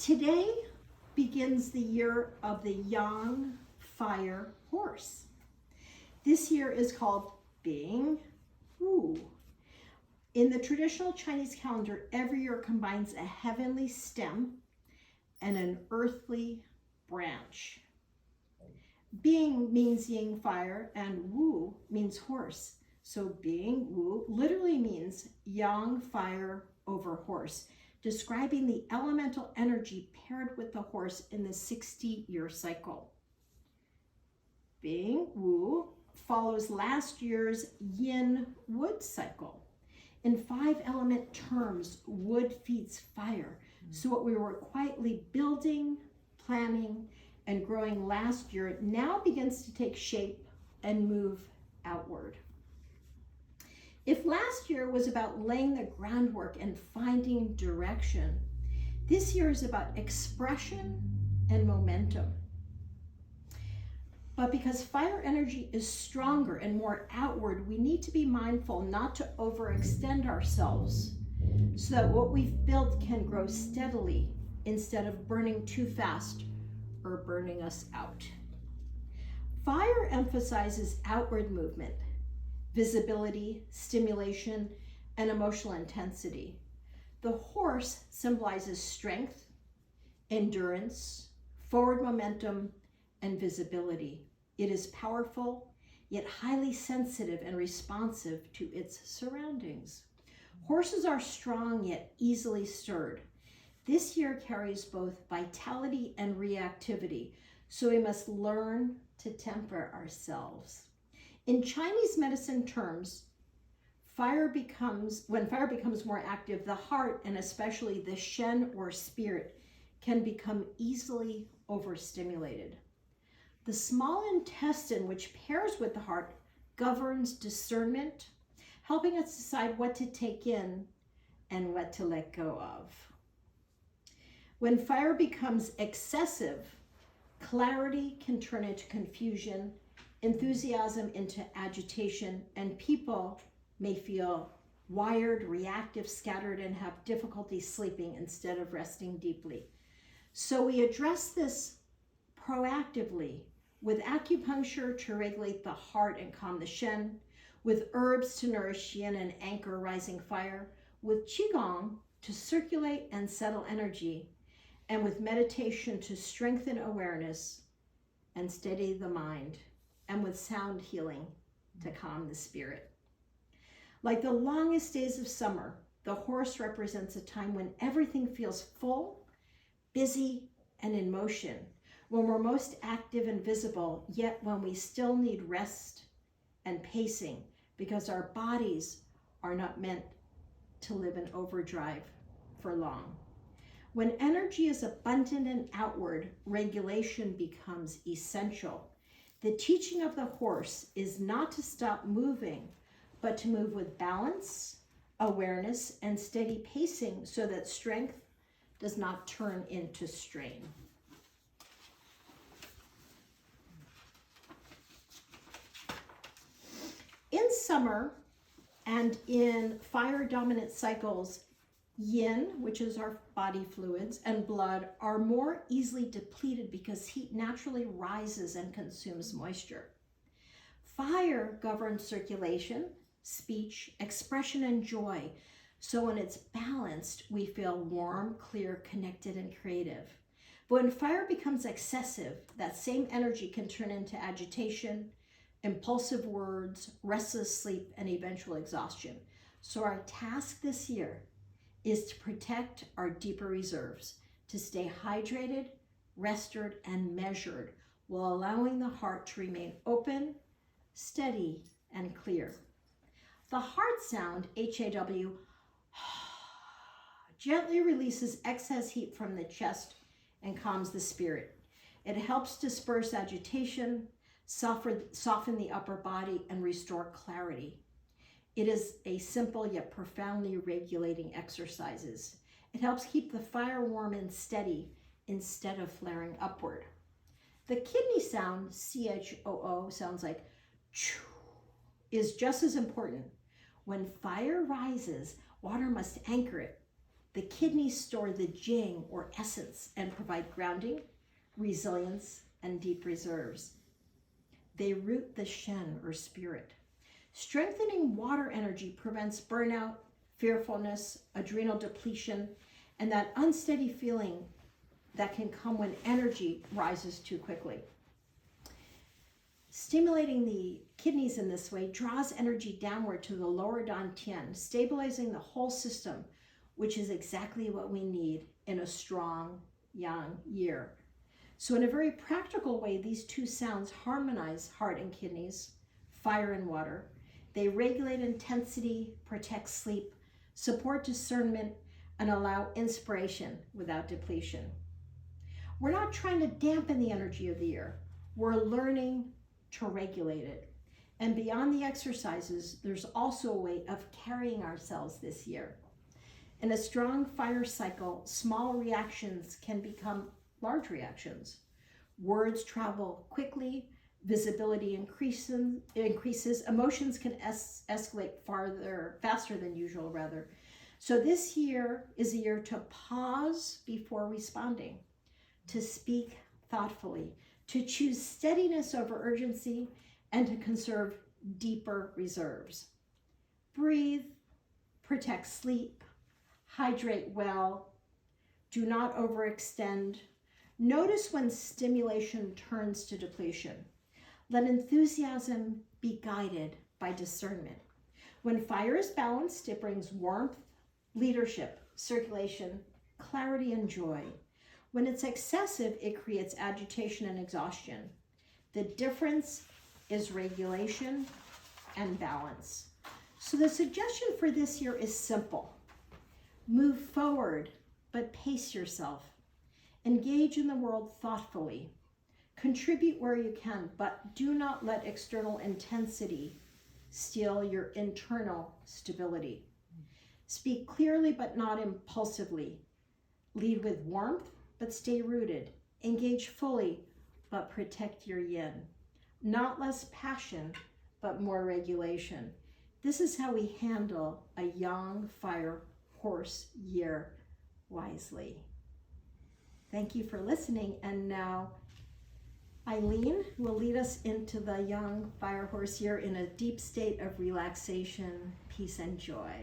Today begins the year of the Yang Fire Horse. This year is called Bǐng Wǔ. In the traditional Chinese calendar, every year combines a heavenly stem and an earthly branch. Bǐng means yin fire and Wǔ means horse. So Bǐng Wǔ literally means yang fire over horse, describing the elemental energy paired with the horse in the 60-year cycle. Bǐng Wǔ follows last year's Yin Wood cycle. In 5-element terms, wood feeds fire. So what we were quietly building, planning, and growing last year now begins to take shape and move outward. If last year was about laying the groundwork and finding direction, this year is about expression and momentum. But because fire energy is stronger and more outward, we need to be mindful not to overextend ourselves so that what we've built can grow steadily instead of burning too fast or burning us out. Fire emphasizes outward movement, visibility, stimulation, and emotional intensity. The horse symbolizes strength, endurance, forward momentum, and visibility. It is powerful, yet highly sensitive and responsive to its surroundings. Horses are strong, yet easily stirred. This year carries both vitality and reactivity, so we must learn to temper ourselves. In Chinese medicine terms, when fire becomes more active, the heart, and especially the Shen or spirit, can become easily overstimulated. The small intestine, which pairs with the heart, governs discernment, helping us decide what to take in and what to let go of. When fire becomes excessive, clarity can turn into confusion, enthusiasm into agitation, and people may feel wired, reactive, scattered, and have difficulty sleeping instead of resting deeply. So we address this proactively with acupuncture to regulate the heart and calm the Shen, with herbs to nourish Yin and anchor rising fire, with Qigong to circulate and settle energy, and with meditation to strengthen awareness and steady the mind, and with sound healing to calm the spirit. Like the longest days of summer, the horse represents a time when everything feels full, busy, and in motion, when we're most active and visible, yet when we still need rest and pacing because our bodies are not meant to live in overdrive for long. When energy is abundant and outward, regulation becomes essential. The teaching of the horse is not to stop moving, but to move with balance, awareness, and steady pacing so that strength does not turn into strain. In summer and in fire-dominant cycles, yin, which is our body fluids, and blood are more easily depleted because heat naturally rises and consumes moisture. Fire governs circulation, speech, expression, and joy. So when it's balanced, we feel warm, clear, connected, and creative. But when fire becomes excessive, that same energy can turn into agitation, impulsive words, restless sleep, and eventual exhaustion. So our task this year is to protect our deeper reserves, to stay hydrated, rested, and measured, while allowing the heart to remain open, steady, and clear. The heart sound, H-A-W, gently releases excess heat from the chest and calms the spirit. It helps disperse agitation, soften the upper body, and restore clarity. It is a simple yet profoundly regulating exercises. It helps keep the fire warm and steady instead of flaring upward. The kidney sound, C-H-O-O, sounds like choo, is just as important. When fire rises, water must anchor it, The kidneys store the Jing, or essence, and provide grounding, resilience, and deep reserves. They root the Shen, or spirit. Strengthening water energy prevents burnout, fearfulness, adrenal depletion, and that unsteady feeling that can come when energy rises too quickly. Stimulating the kidneys in this way draws energy downward to the lower dantian, stabilizing the whole system, which is exactly what we need in a strong yang year. So in a very practical way, these two sounds harmonize heart and kidneys, fire and water. They regulate intensity, protect sleep, support discernment, and allow inspiration without depletion. We're not trying to dampen the energy of the year. We're learning to regulate it. And beyond the exercises, there's also a way of carrying ourselves this year. In a strong fire cycle, small reactions can become large reactions. Words travel quickly, visibility increases, emotions can escalate faster than usual. So this year is a year to pause before responding, to speak thoughtfully, to choose steadiness over urgency, and to conserve deeper reserves. Breathe, protect sleep, hydrate well, do not overextend. Notice when stimulation turns to depletion. Let enthusiasm be guided by discernment. When fire is balanced, it brings warmth, leadership, circulation, clarity, and joy. When it's excessive, it creates agitation and exhaustion. The difference is regulation and balance. So the suggestion for this year is simple. Move forward, but pace yourself. Engage in the world thoughtfully. Contribute where you can, but do not let external intensity steal your internal stability. Speak clearly, but not impulsively. Lead with warmth, but stay rooted. Engage fully, but protect your yin. Not less passion, but more regulation. This is how we handle a yang fire horse year wisely. Thank you for listening. And now Eileen will lead us into the yang fire horse year in a deep state of relaxation, peace, and joy.